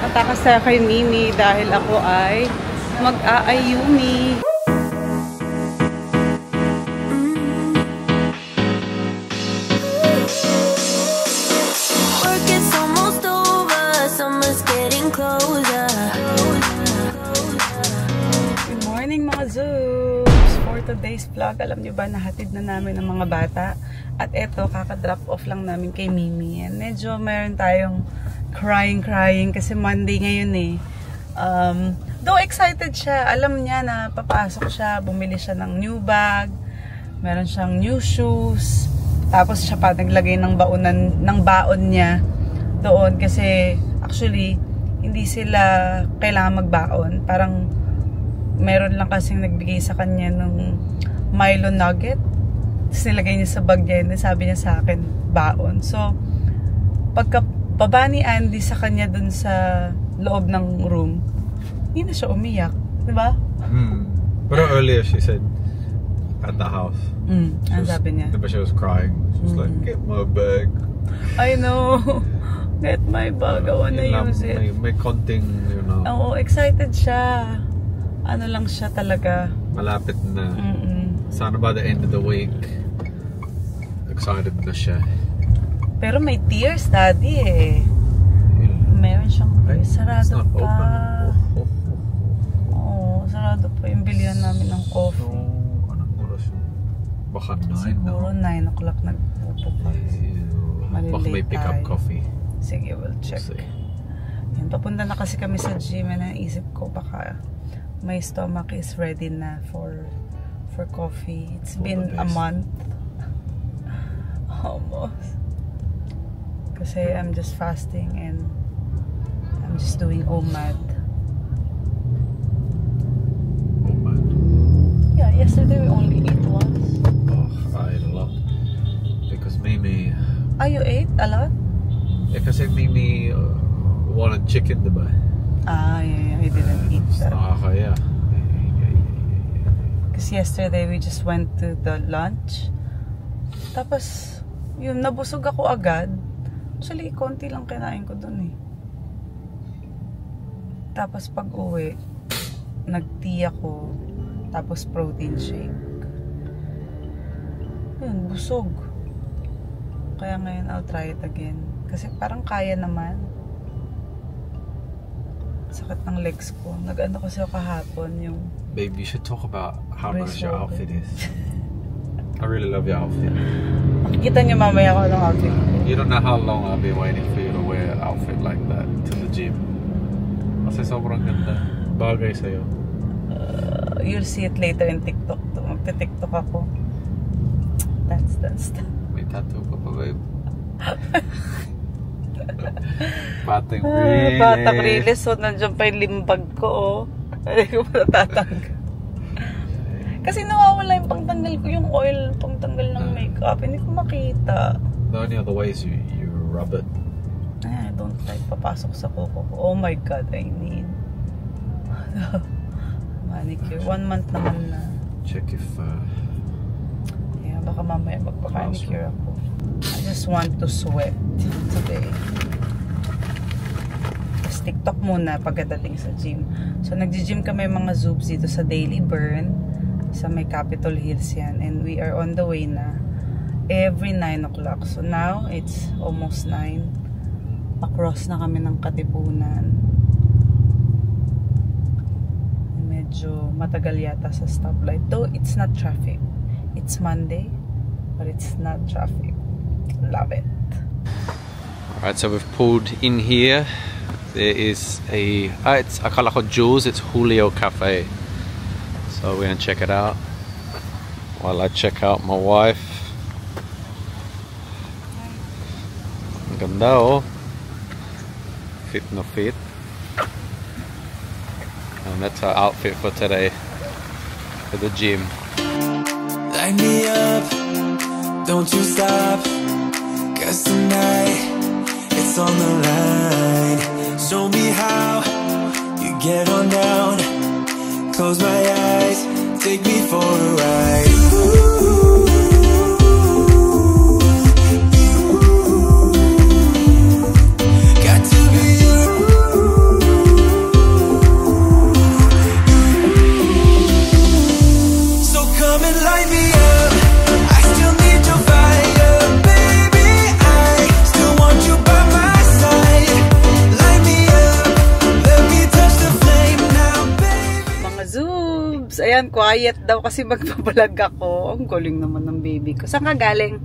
Pumunta ka sa kay Mimi dahil ako ay mag-aayumi. Good morning mga Zoobs! For today's vlog, alam niyo ba, nahatid na namin ang mga bata. At eto, kaka-drop off lang namin kay Mimi. And medyo mayroon tayong crying kasi Monday ngayon eh. Though excited siya, alam niya na papasok siya, bumili siya ng new bag, meron siyang new shoes, tapos siya pa naglagay ng baon niya doon kasi actually hindi sila kailangan magbaon. Parang meron lang kasing nagbigay sa kanya ng Milo nugget, tapos nilagay niya sa bag niya, and sabi niya sa akin, baon. So pagka baba ni Andy sa kanya dun sa loob ng room, hindi na siya umiyak. Diba? But earlier she said at the house. Ano sabi niya? She was crying. She was like, get my bag. I know. Get my bag. I wanna use it. May konting, you know. Oo, excited siya. Ano lang siya talaga. Malapit na. Sana by the end of the week, excited na siya. Pero may tears, Daddy eh. Meron siyang sarado pa. Oo, sarado pa yung bilihan namin ng coffee. So, anong oras yun? Baka 9 siguro 9 o'clock nagpupukas. Baka may pick up coffee. Sige, we'll check. Yan, papunta na kasi kami sa gym and naisip ko baka my stomach is ready na for coffee. It's been a month. Almost. Kasi I'm just fasting and I'm just doing OMAD. OMAD? Yeah, yesterday we only ate once. Oh, I ate a lot. Because Mimi... You ate a lot? Yeah, kasi Mimi wanted chicken, diba? Yeah, I didn't eat that. Yeah. Kasi yesterday we just went to the lunch. Tapos, yun, nabusog ako agad. Actually, konti lang kinain ko dun eh. Tapos pag uwi, nag-tea ako. Tapos protein shake. Yun, busog. Kaya ngayon, I'll try it again. Kasi parang kaya naman. Sakit ng legs ko. Nag-ano kasi ako kahapon yung... Babe, you should talk about how nice your outfit is. I really love your outfit. Makikita niyo mamaya ko ng outfit. You don't know how long I've been waiting for you to wear an outfit like that to the gym. Kasi sobrang ganda. Bagay sa'yo. You'll see it later in TikTok. Magte-TikTok ako. That's that. May tattoo ka pa, babe. Batang rilis. Batang rilis. So, nandiyan pa yung limbag ko, oh. Hindi ko pa natatanggal. Kasi nawawala yung pangtanggal ko, yung oil, pangtanggal ng makeup. Hindi ko makita. The only other way is you rub it. I don't like papasok sa kuko ko. Oh my God, I need manicure. 1 month naman na. Check if... yeah, baka mamaya magpa-manicure ako. I just want to sweat today. Tapos TikTok muna pagkadating sa gym. So, nag-gym kami mga Zoobs dito sa Daily Burn. Sa may Capitol Hills yan. And we are on the way na. Every 9 o'clock. So now, it's almost 9. Across na kami ng Katipunan. Medyo matagal yata sa stoplight. Though, it's not traffic. It's Monday. But it's not traffic. Love it. Alright, so we've pulled in here. There is a... it's akala ko Jules. It's Julio Cafe. So we're gonna check it out while I check out my wife. Ang ganda oh. Fit na fit. And that's our outfit for today. For the gym. Light me up, don't you stop. 'Cause tonight, it's on the line. Show me how you get on down. Close my eyes, take me for a ride. Ooh. Got to be you. yan, quiet daw kasi magbabalag ako. Ang galing naman ng baby ko. Saan ka galing?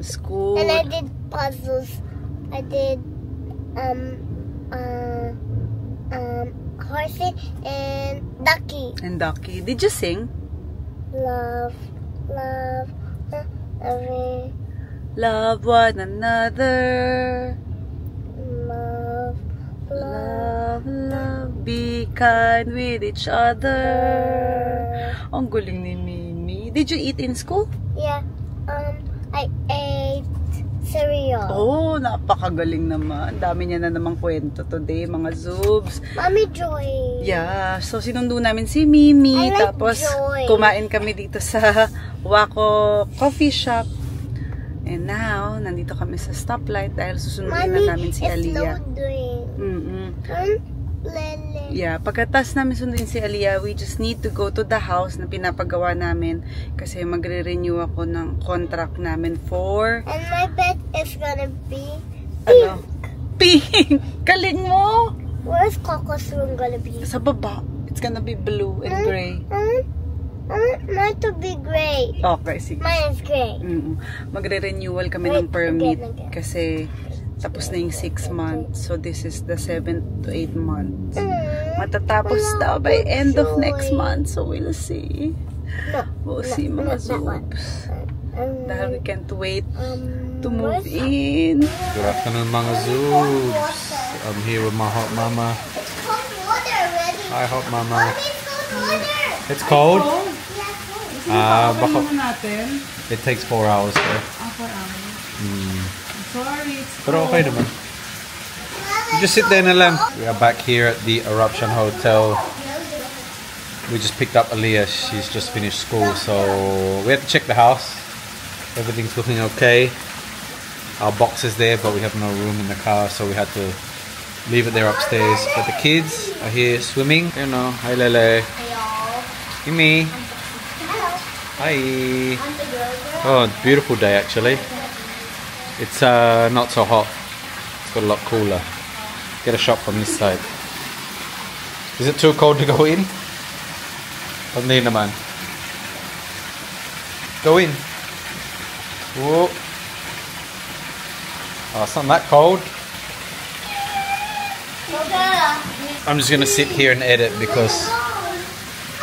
School. And I did puzzles. I did horsey and ducky. And Ducky. Did you sing? Love, love, every Love one another. love, love. Love, love. Be kind with each other. Ang galing ni Mimi. Did you eat in school? Yeah. I ate cereal. Oh, napakagaling naman. Dami niya na namang kwento today, mga Zoobs. Mommy Joy. Yeah, so sinundo namin si Mimi. I like Tapos Joy. kumain kami dito sa Waco Coffee Shop. And now, nandito kami sa stoplight dahil susunduin Mommy, na namin si it's Aliyah. loading. Lele. Yeah, pagkatas namin sunduin si Aliyah, we just need to go to the house na pinapagawa namin kasi magre-renew ako ng contract namin for And my bed is gonna be ano? Pink! Galing mo! Where's Coco's room gonna be? Sa baba. It's gonna be blue and gray. Mine to be gray. Okay, sige. Mine is gray. Magre-renewal kami ng Wait, permit again. kasi tapos na yung 6 months. So this is the 7th to 8 months. Matatapos daw by end of next month. So we'll see. No. We'll see, mga Zoobs. Dahil we can't wait to move in. Good afternoon, mga Zoobs. I'm here with my hot mama. It's cold water already. Hi, hot mama. It's cold water. It's cold? Yeah, cold. Baka natin. it takes 4 hours there. 4 hours. Sorry, it's Pero okay naman. You just sit there na lang. We are back here at the Eruption Hotel. We just picked up Aliyah. She's just finished school, so we had to check the house. Everything's looking okay. Our box is there, but we have no room in the car, so we had to leave it there upstairs. But the kids are here swimming. You know, hi Lele. Mimi. Hi. Oh, beautiful day actually. It's not so hot. It's got a lot cooler. Get a shot from this side. Is it too cold to go in? Hindi naman. Go in. Whoa. Oh, it's not that cold. I'm just gonna sit here and edit because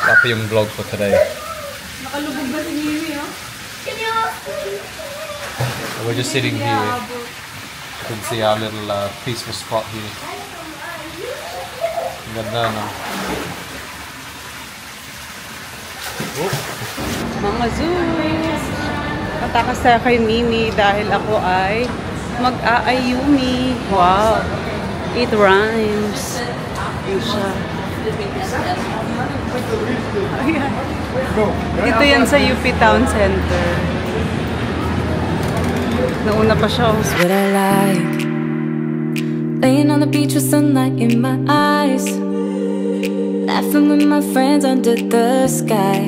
that's yung vlog for today. Nakalubog ba si Mimi, oh? We're just sitting here. You can see our little peaceful spot here. Ganda, no? Oh. Mga Zoos! Patakas tayo kay Mimi dahil ako ay mag-aayumi. Wow! It rhymes. Yun siya. Ayan. Dito yan sa UP Town Center. Nauna pa siya. What I like, laying on the beach with sunlight in my eyes, laughing with my friends under the sky,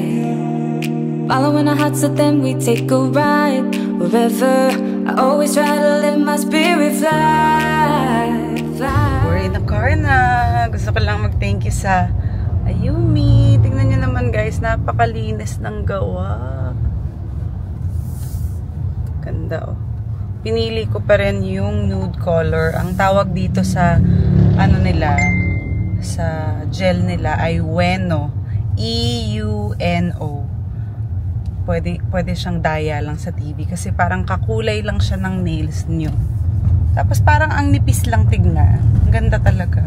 following our hearts, so then we take a ride wherever. I always try to let my spirit fly, fly. We're in the car na. Gusto ko lang mag-thank you sa Ayumi. Tingnan nyo naman guys, napakalinis ng gawa. Ganda oh. Pinili ko pa rin yung nude color. Ang tawag dito sa ano nila, sa gel nila ay Ueno. E-U-N-O. Pwede siyang daya lang sa TV kasi parang kakulay lang siya ng nails nyo. Tapos parang ang nipis lang tignan. Ang ganda talaga.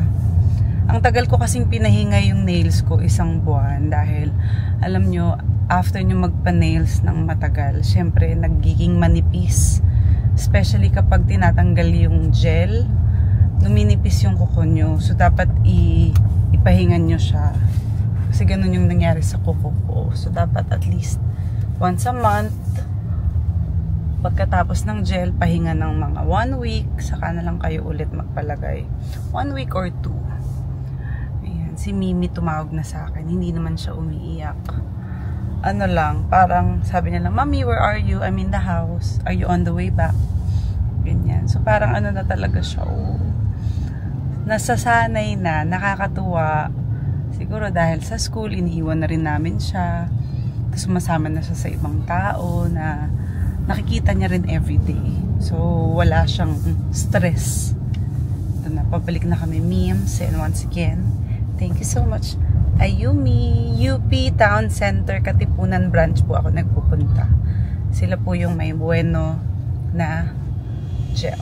Ang tagal ko kasing pinahinga yung nails ko 1 buwan dahil alam nyo, after nyo magpa-nails ng matagal, syempre nagiging manipis. Especially kapag tinatanggal yung gel, luminipis yung kuko nyo. So dapat ipahingan nyo siya. Kasi ganun yung nangyari sa kuko ko. So dapat at least once a month, pagkatapos ng gel, pahinga ng mga 1 week, saka na lang kayo ulit magpalagay. 1 week or 2. Ayan, si Mimi tumawag na sa akin. Hindi naman siya umiiyak. Ano lang, parang sabi niya lang, Mommy, where are you? I'm in the house. Are you on the way back? Ganyan. So parang ano na talaga siya. Oh. Nasasanay na, nakakatuwa. Siguro dahil sa school, iniiwan na rin namin siya. Sumasama na siya sa ibang tao na nakikita niya rin everyday. So, wala siyang stress. Ito na, pabalik na kami, memes. And once again, thank you so much. Ayumi, UP Town Center, Katipunan branch po ako nagpupunta. Sila po yung may bueno na gel.